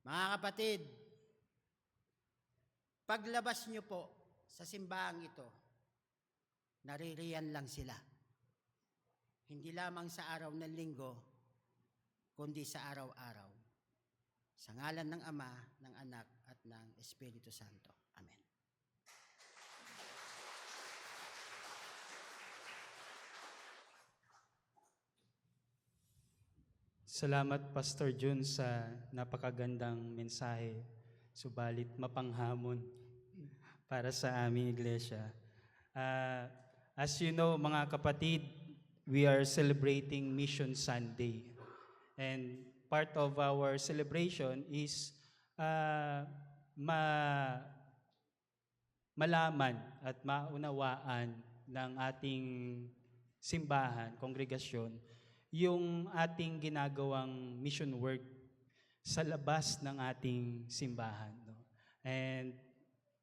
Mga kapatid, paglabas nyo po sa simbahang ito, naririyan lang sila. Hindi lamang sa araw ng linggo, kundi sa araw-araw. Sa ngalan ng Ama, ng Anak, at ng Espiritu Santo. Amen. Salamat, Pastor Jun, sa napakagandang mensahe, subalit mapanghamon para sa aming iglesia. As you know, mga kapatid, we are celebrating Mission Sunday. And part of our celebration is malaman at maunawaan ng ating simbahan, kongregasyon, yung ating ginagawang mission work sa labas ng ating simbahan. No? And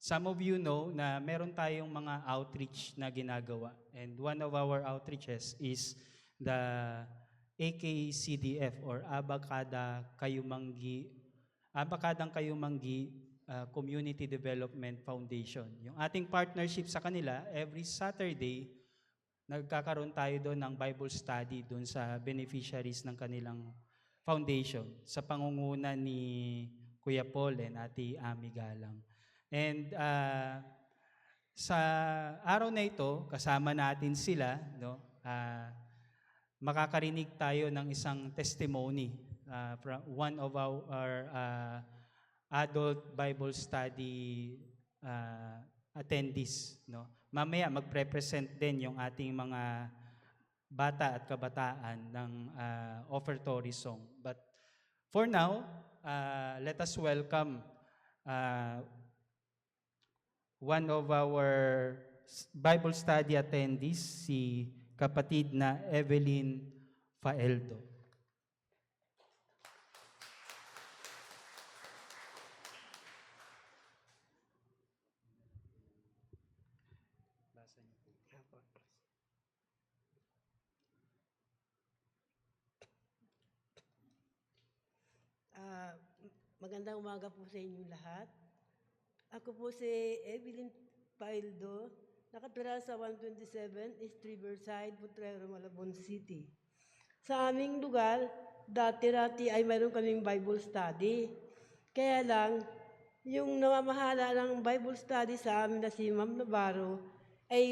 some of you know na meron tayong mga outreach na ginagawa. And one of our outreaches is the AKCDF or Abakadang Kayumanggi Community Development Foundation. Yung ating partnership sa kanila, every Saturday, nagkakaroon tayo doon ng Bible study doon sa beneficiaries ng kanilang foundation sa pangunguna ni Kuya Paul and Ate Ami Galang. And sa araw na ito, kasama natin sila, no? Makakarinig tayo ng isang testimony from one of our adult Bible study attendees. No? Mamaya magpre-present din yung ating mga bata at kabataan ng offertory song. But for now, let us welcome uh, one of our Bible study attendees, si kapatid na Evelyn Faeldo. Ah, Magandang umaga po sa inyong lahat. Ako po si Evelyn Paildo, nakatira sa 127 East Riverside, Potrero, Malabon City. Sa aming lugar, dati-rati ay mayroon kaming Bible study. Kaya lang, yung namamahala ng Bible study sa amin na si Ma'am Navarro ay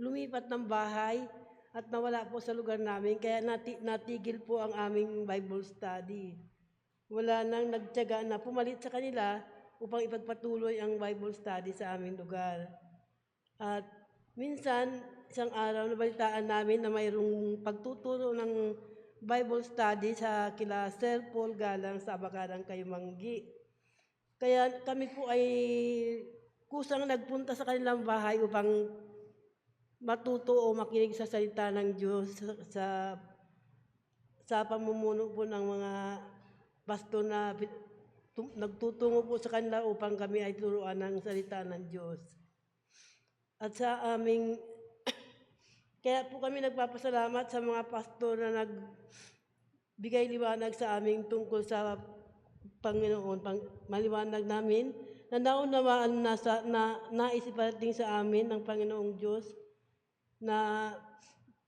lumipat ng bahay at nawala po sa lugar namin. Kaya natigil po ang aming Bible study. Wala nang nagtiyaga na pumalit sa kanila upang ipagpatuloy ang Bible study sa aming lugar. At minsan, isang araw, nabalitaan namin na mayroong pagtuturo ng Bible study sa kila Sir Paul Galang sa Abakarang Kayumanggi. Kaya kami po ay kusang nagpunta sa kanilang bahay upang matuto o makinig sa salita ng Diyos sa pamumuno po ng mga pastor na nagtutungo po sa kanila upang kami ay turuan ng salita ng Diyos. At sa aming, kaya po kami nagpapasalamat sa mga pastor na nagbigay liwanag sa aming tungkol sa Panginoon, maliwanag namin na naunawaan na naisiparating sa amin ng Panginoong Diyos na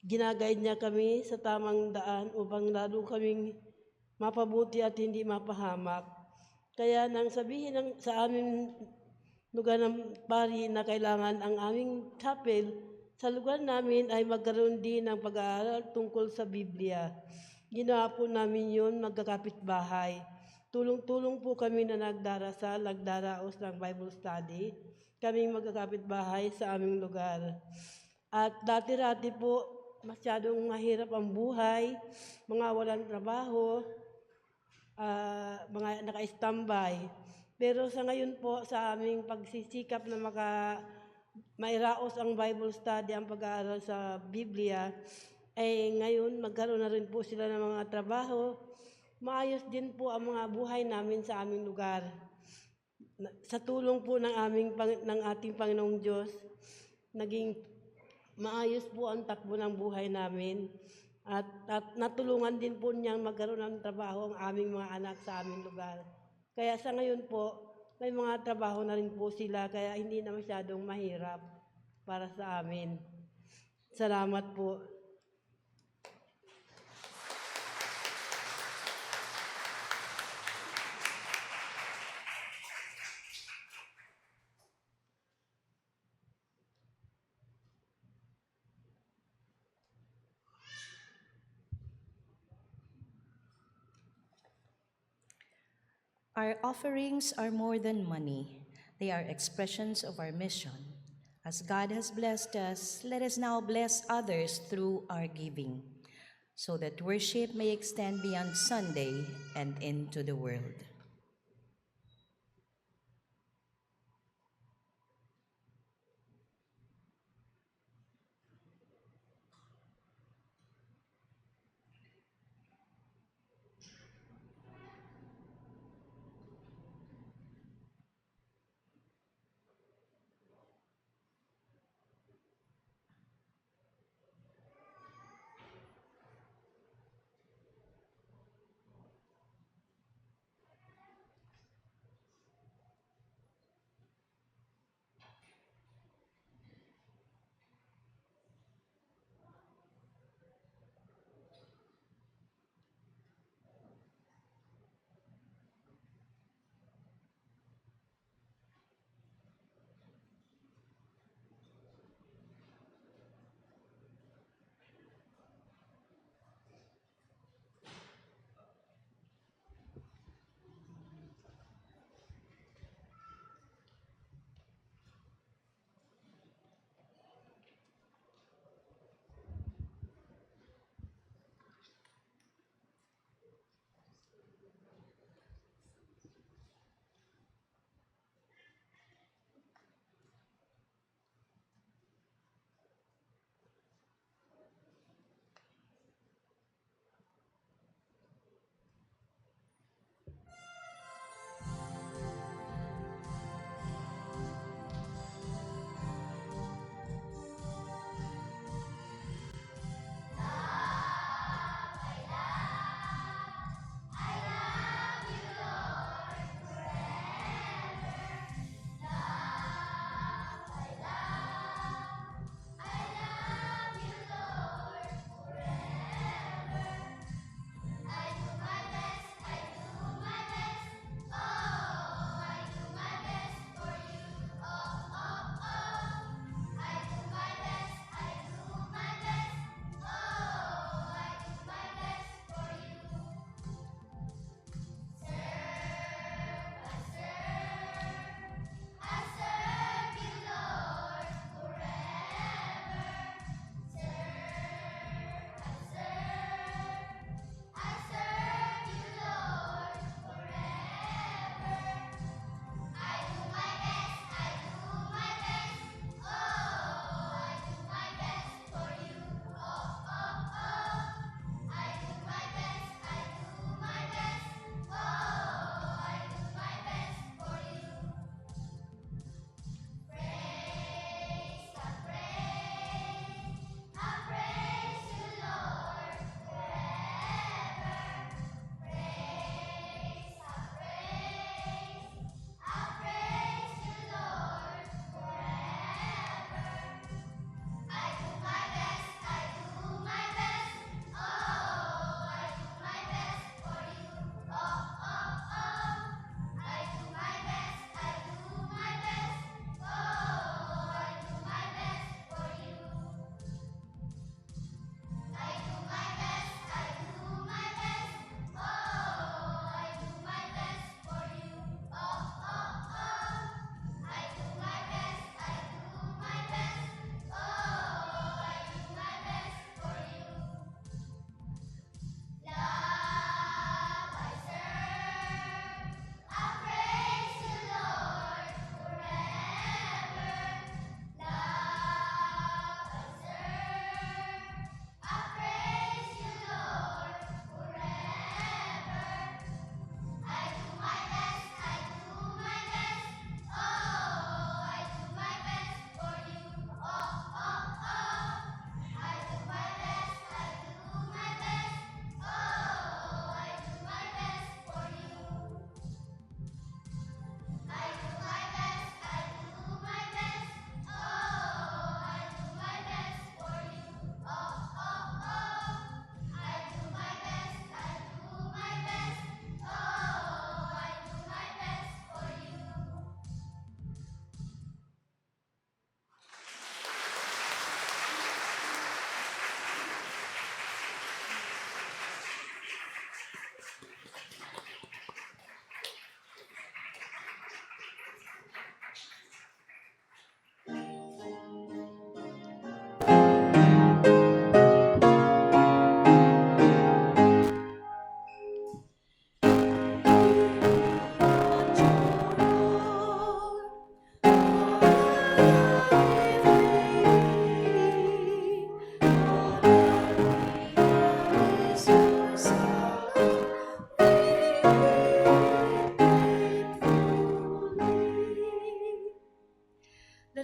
ginaguide niya kami sa tamang daan upang lalo kaming mapabuti at hindi mapahamak. Kaya nang sabihin sa aming lugar ng pari na kailangan ang aming chapel sa lugar namin ay magkaroon din ng pag-aaral tungkol sa Biblia. Ginawa po namin yun, magkakapitbahay. Tulong-tulong po kami na nagdarasal, nagdaraos ng Bible study. Kaming magkakapitbahay sa aming lugar. At dati-rati po, masyadong mahirap ang buhay, mga walang trabaho, mga naka-standby. Pero sa ngayon po, sa aming pagsisikap na mairaos ang Bible study, ang pag-aaral sa Biblia, ay ngayon magkaroon na rin po sila ng mga trabaho. Maayos din po ang mga buhay namin sa aming lugar. Sa tulong po ng ating Panginoong Diyos, naging maayos po ang takbo ng buhay namin. At natulungan din po niyang magkaroon ng trabaho ang aming mga anak sa aming lugar. Kaya sa ngayon po, may mga trabaho na rin po sila, kaya hindi na masyadong mahirap para sa amin. Salamat po. Our offerings are more than money. They are expressions of our mission. As God has blessed us, let us now bless others through our giving, so that worship may extend beyond Sunday and into the world.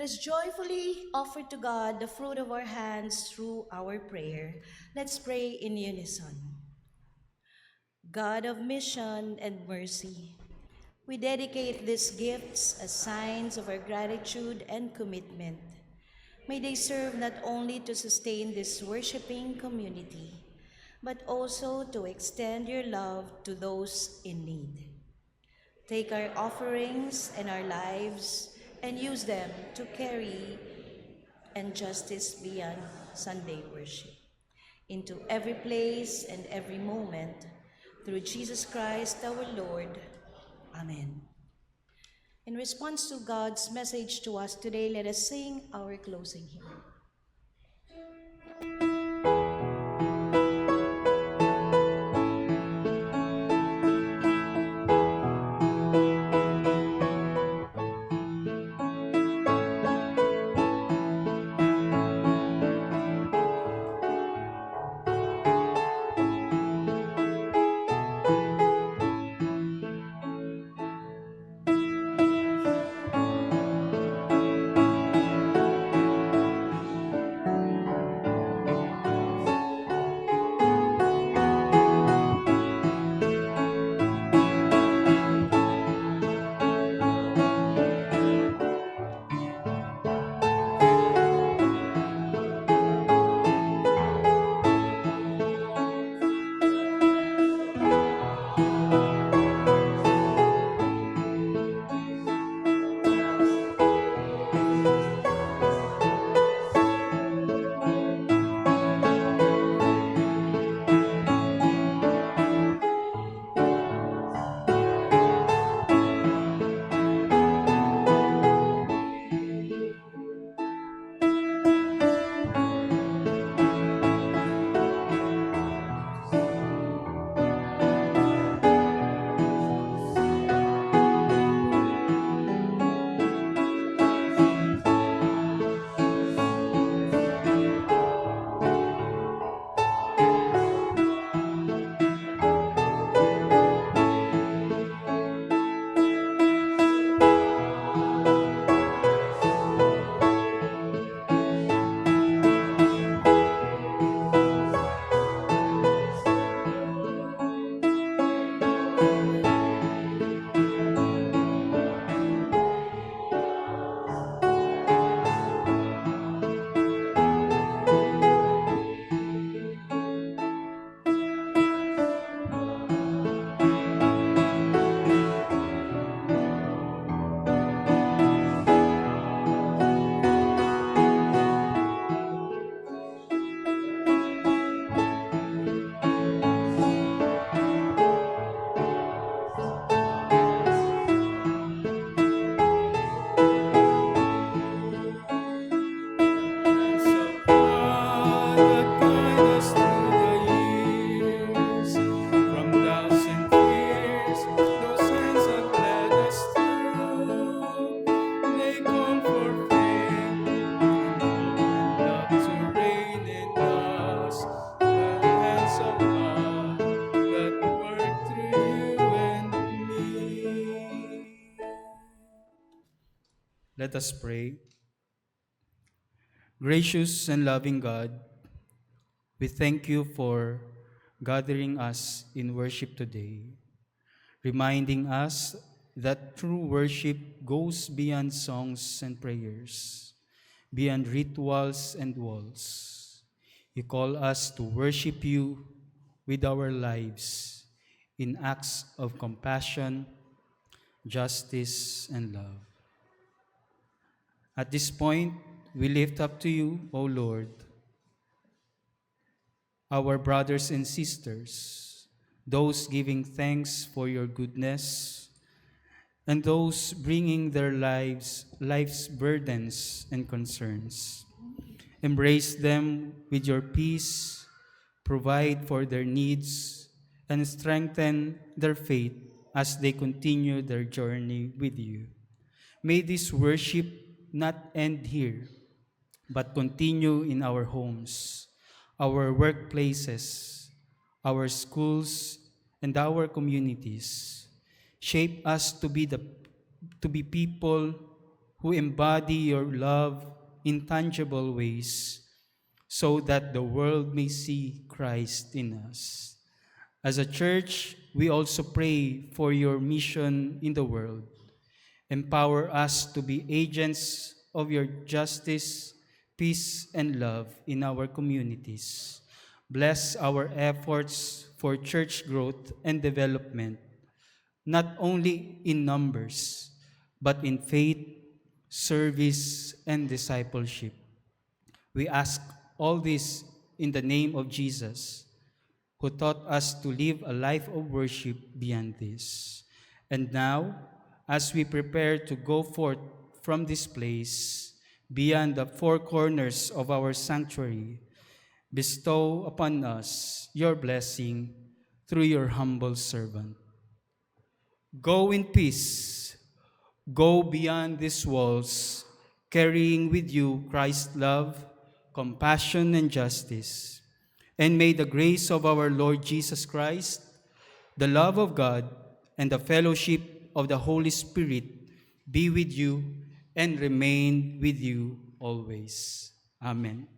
Let us joyfully offer to God the fruit of our hands through our prayer. Let's pray in unison. God of mission and mercy, we dedicate these gifts as signs of our gratitude and commitment. May they serve not only to sustain this worshiping community, but also to extend your love to those in need. Take our offerings and our lives and use them to carry and justice beyond Sunday worship into every place and every moment through Jesus Christ our Lord. Amen. In response to God's message to us today, let us sing our closing hymn. Hands of God that guide us through the years, from doubts and fears, those hands have led us through. They comfort faith and love to reign in us. The hands of God that work through you and me. Let us pray. Gracious and loving God, we thank you for gathering us in worship today, reminding us that true worship goes beyond songs and prayers, beyond rituals and walls. You call us to worship you with our lives in acts of compassion, justice, and love. At this point, we lift up to you, O Lord, our brothers and sisters, those giving thanks for your goodness, and those bringing their life's burdens and concerns. Embrace them with your peace, provide for their needs, and strengthen their faith as they continue their journey with you. May this worship not end here, but continue in our homes, our workplaces, our schools, and our communities. Shape us to be people who embody your love in tangible ways, so that the world may see Christ in us. As a church, we also pray for your mission in the world. Empower us to be agents of your justice, peace, and love in our communities. Bless our efforts for church growth and development, not only in numbers, but in faith, service, and discipleship. We ask all this in the name of Jesus, who taught us to live a life of worship beyond this. And now, as we prepare to go forth from this place, beyond the four corners of our sanctuary, bestow upon us your blessing through your humble servant. Go in peace. Go beyond these walls, carrying with you Christ's love, compassion, and justice. And may the grace of our Lord Jesus Christ, the love of God, and the fellowship of the Holy Spirit be with you and remain with you always. Amen.